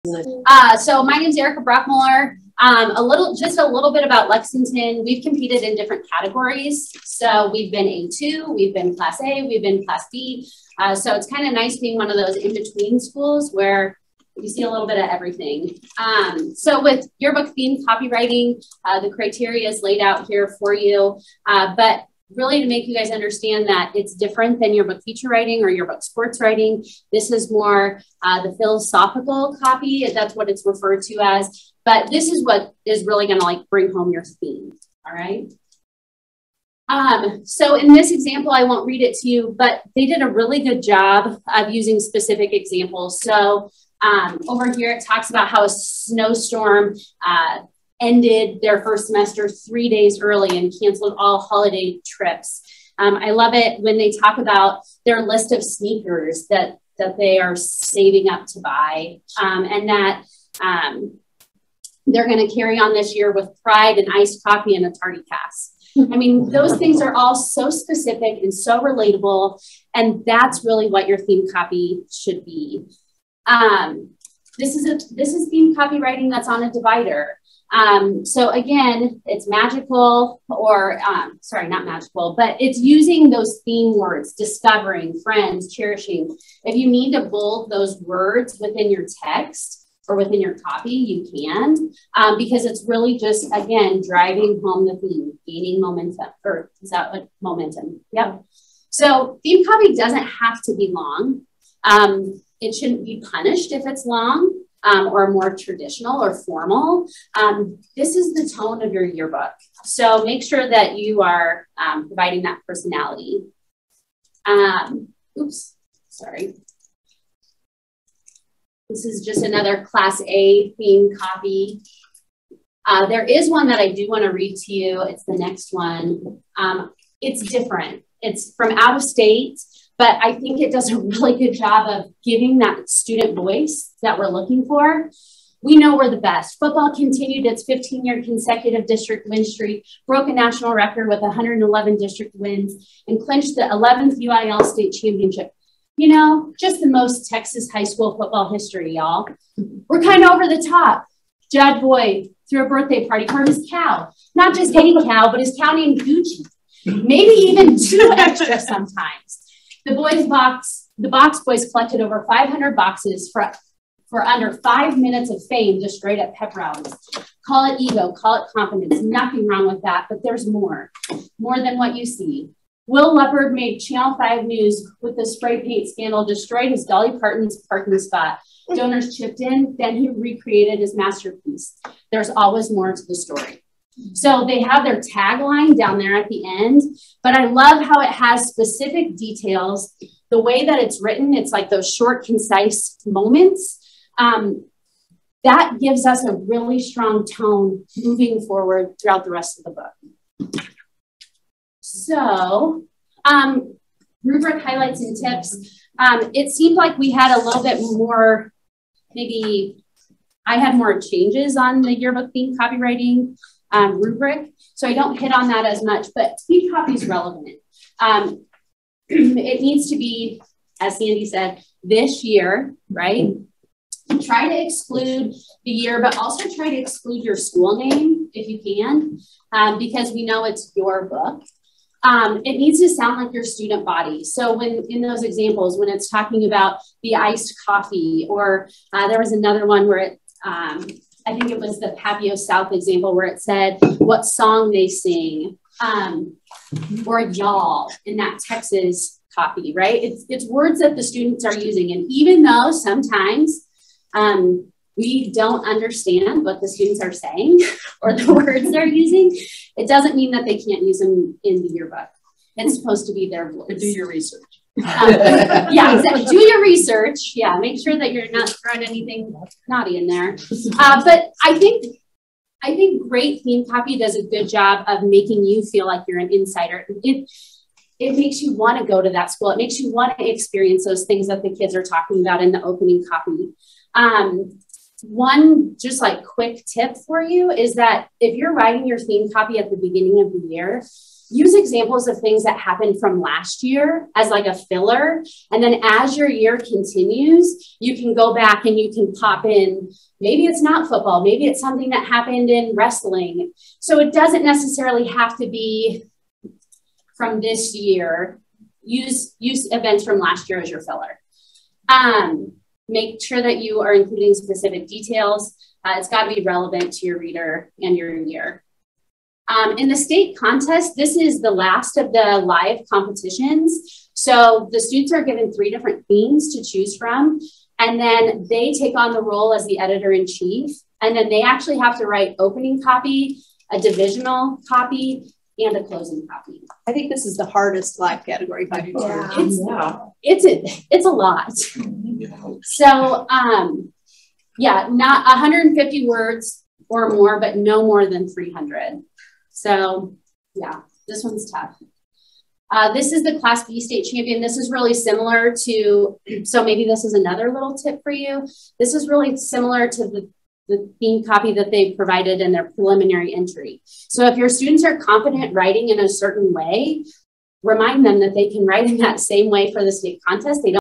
So my name is Erica Brockmuller. Just a little bit about Lexington. We've competed in different categories. So we've been A2, we've been Class A, we've been Class B. So it's kind of nice being one of those in-between schools where you see a little bit of everything. So with yearbook themed copywriting, the criteria is laid out here for you. But really to make you guys understand that it's different than yearbook feature writing or yearbook sports writing. This is more the philosophical copy. That's what it's referred to as. But this is what is really going to like bring home your theme. All right. So in this example, I won't read it to you, but they did a really good job of using specific examples. So over here, it talks about how a snowstorm ended their first semester 3 days early and canceled all holiday trips. I love it when they talk about their list of sneakers that they are saving up to buy, and that they're going to carry on this year with pride and iced coffee and a tardy pass. I mean, those things are all so specific and so relatable, and that's really what your theme copy should be. This is theme copywriting that's on a divider. So again, it's magical, or sorry, not magical, but it's using those theme words: discovering, friends, cherishing. If you need to bold those words within your text or within your copy, you can, because it's really just, again, driving home the theme, gaining momentum, or is that what momentum? Yep. So theme copy doesn't have to be long. It shouldn't be punished if it's long. Or more traditional or formal. This is the tone of your yearbook. So make sure that you are providing that personality. Oops, sorry. This is just another Class A theme copy. There is one that I do want to read to you. It's the next one. It's different. It's from out of state, but I think it does a really good job of giving that student voice that we're looking for. We know we're the best. Football continued its 15-year consecutive district win streak, broke a national record with 111 district wins, and clinched the 11th UIL state championship. You know, just the most Texas high school football history, y'all. We're kind of over the top. Judd Boyd threw a birthday party for his cow. Not just any cow, but his cow named Gucci. Maybe even 2 extra sometimes. The box boys collected over 500 boxes for under 5 minutes of fame, just straight up pep rallies. Call it ego, call it confidence. Nothing wrong with that, but there's more than what you see. Will Leopard made Channel 5 news with the spray paint scandal, destroyed his Dolly Parton's parking spot. Donors chipped in, then he recreated his masterpiece. There's always more to the story. So they have their tagline down there at the end, but I love how it has specific details. The way that it's written, it's like those short, concise moments. That gives us a really strong tone moving forward throughout the rest of the book. So, rubric highlights and tips. It seemed like we had a little bit more, maybe I had more changes on the yearbook theme copywriting rubric, so I don't hit on that as much, but theme copy is relevant. It needs to be, as Sandy said, this year, right? Try to exclude the year, but also try to exclude your school name if you can, because we know it's your book. It needs to sound like your student body. So when in those examples, when it's talking about the iced coffee, or there was another one where it, I think it was the Papio South example where it said what song they sing, or y'all in that Texas copy, right? It's words that the students are using. And even though sometimes we don't understand what the students are saying or the words they're using, it doesn't mean that they can't use them in the yearbook. It's supposed to be their voice. Do your research. Yeah, exactly. Do your research. Yeah, make sure that you're not throwing anything naughty in there. But I think great theme copy does a good job of making you feel like you're an insider. It makes you want to go to that school. It makes you want to experience those things that the kids are talking about in the opening copy. One just like quick tip for you is that if you're writing your theme copy at the beginning of the year, use examples of things that happened from last year as like a filler. And then as your year continues, you can go back and you can pop in, maybe it's not football, maybe it's something that happened in wrestling. So it doesn't necessarily have to be from this year. Use events from last year as your filler. Make sure that you are including specific details. It's got to be relevant to your reader and your year. In the state contest, this is the last of the live competitions. So the students are given 3 different themes to choose from, and then they take on the role as the editor-in-chief, and then they actually have to write opening copy, a divisional copy, and a closing copy. I think this is the hardest live category by far. It's a lot. So yeah, not 150 words or more, but no more than 300. So yeah, this one's tough. This is the Class B state champion. This is really similar to, so maybe this is another little tip for you. This is really similar to the theme copy that they provided in their preliminary entry. So if your students are confident writing in a certain way, remind them that they can write in that same way for the state contest. They don't